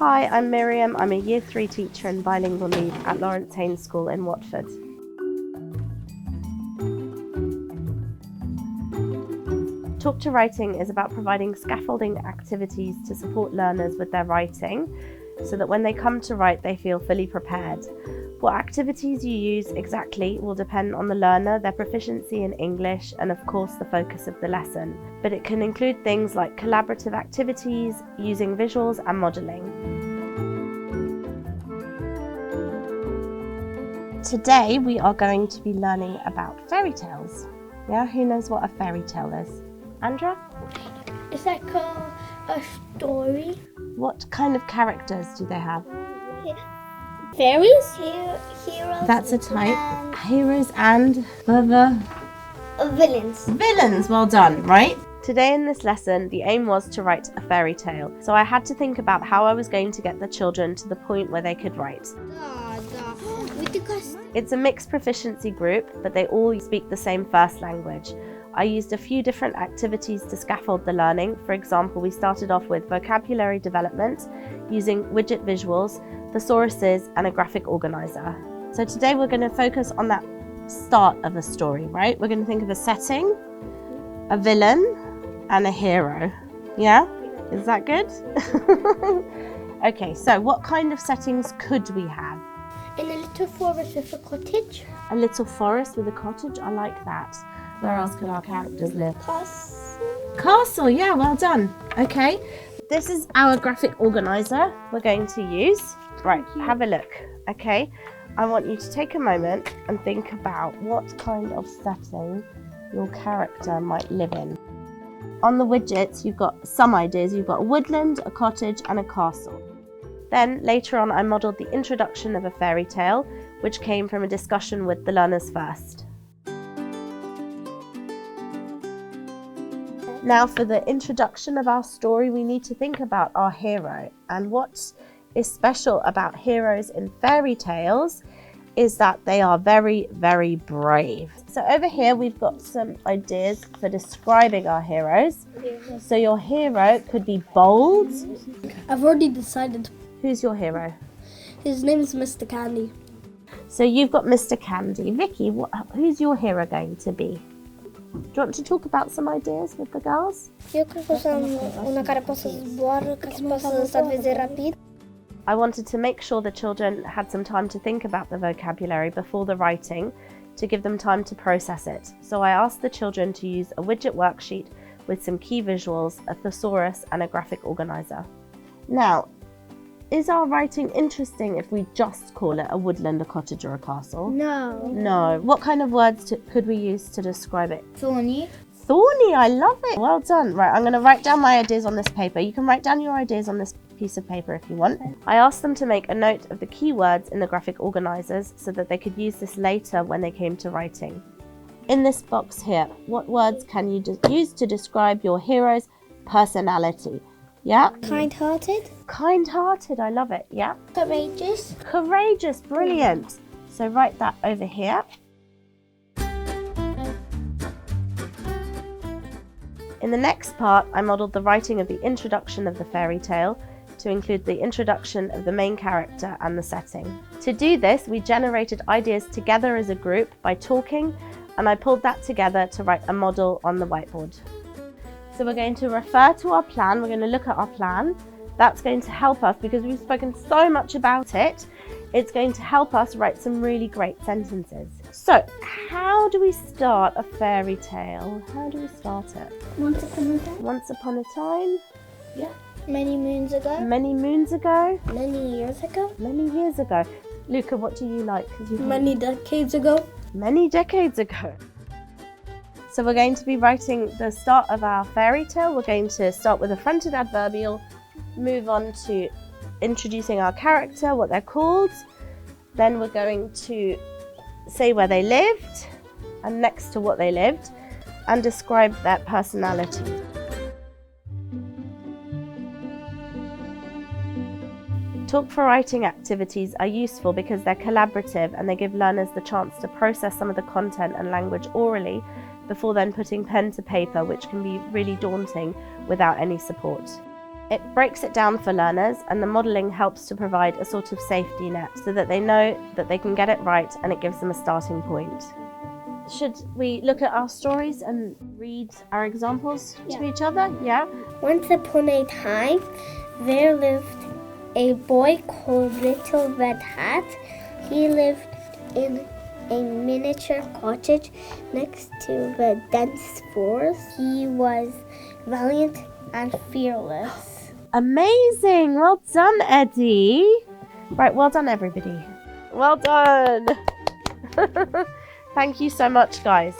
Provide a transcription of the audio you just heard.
Hi, I'm Miriam. I'm a Year 3 teacher and bilingual lead at Lawrence Haynes School in Watford. Talk to Writing is about providing scaffolding activities to support learners with their writing so that when they come to write they feel fully prepared. What activities you use exactly will depend on the learner, their proficiency in English, and of course the focus of the lesson. But it can include things like collaborative activities, using visuals and modelling. Today we are going to be learning about fairy tales. Yeah, who knows what a fairy tale is? Andra? Is that called a story? What kind of characters do they have? Fairies? Heroes. That's a type. Heroes and Villains. Villains, well done, right? Today in this lesson, the aim was to write a fairy tale. So I had to think about how I was going to get the children to the point where they could write. It's a mixed proficiency group, but they all speak the same first language. I used a few different activities to scaffold the learning. For example, we started off with vocabulary development using widget visuals, thesauruses, and a graphic organizer. So today we're going to focus on that start of a story, right? We're going to think of a setting, a villain, and a hero. Yeah? Is that good? Okay, so what kind of settings could we have? In a little forest with a cottage. A little forest with a cottage, I like that. Where else could our characters live? Castle, yeah, well done. Okay, this is our graphic organizer we're going to use. Right, have a look. Okay, I want you to take a moment and think about what kind of setting your character might live in. On the widgets, you've got some ideas. You've got a woodland, a cottage, and a castle. Then later on, I modelled the introduction of a fairy tale, which came from a discussion with the learners first. Now for the introduction of our story, we need to think about our hero. And what is special about heroes in fairy tales is that they are very, very brave. So over here, we've got some ideas for describing our heroes. So your hero could be bold. I've already decided. Who's your hero? His name is Mr. Candy. So you've got Mr. Candy. Vicky, who's your hero going to be? Do you want to talk about some ideas with the girls? I wanted to make sure the children had some time to think about the vocabulary before the writing to give them time to process it. So I asked the children to use a widget worksheet with some key visuals, a thesaurus and a graphic organizer. Now, is our writing interesting if we just call it a woodland, a cottage or a castle? No. No. What kind of words could we use to describe it? Thorny. Thorny, I love it. Well done. Right, I'm going to write down my ideas on this paper. You can write down your ideas on this piece of paper if you want. I asked them to make a note of the keywords in the graphic organizers so that they could use this later when they came to writing. In this box here, what words can you use to describe your hero's personality? Yeah? Kind-hearted. Kind-hearted, I love it. Yeah? Courageous. Courageous, brilliant. So write that over here. In the next part, I modelled the writing of the introduction of the fairy tale to include the introduction of the main character and the setting. To do this, we generated ideas together as a group by talking, and I pulled that together to write a model on the whiteboard. So we're going to refer to our plan. We're going to look at our plan. That's going to help us because we've spoken so much about it. It's going to help us write some really great sentences. So, how do we start a fairy tale? How do we start it? Once upon a time. Once upon a time? Yeah. Many moons ago. Many moons ago? Many years ago. Many years ago. Luca, what do you like? Many decades ago. Many decades ago. So we're going to be writing the start of our fairy tale. We're going to start with a fronted adverbial, move on to introducing our character, what they're called. Then we're going to say where they lived and next to what they lived and describe their personality. Talk for writing activities are useful because they're collaborative and they give learners the chance to process some of the content and language orally before then putting pen to paper, which can be really daunting without any support. It breaks it down for learners, and the modelling helps to provide a sort of safety net so that they know that they can get it right, and it gives them a starting point. Should we look at our stories and read our examples to each other? Yeah? Once upon a time, there lived a boy called Little Red Hat. He lived in a miniature cottage next to the dense forest. He was valiant and fearless. Amazing! Well done, Eddie. Right, well done, everybody. Well done. Thank you so much, guys.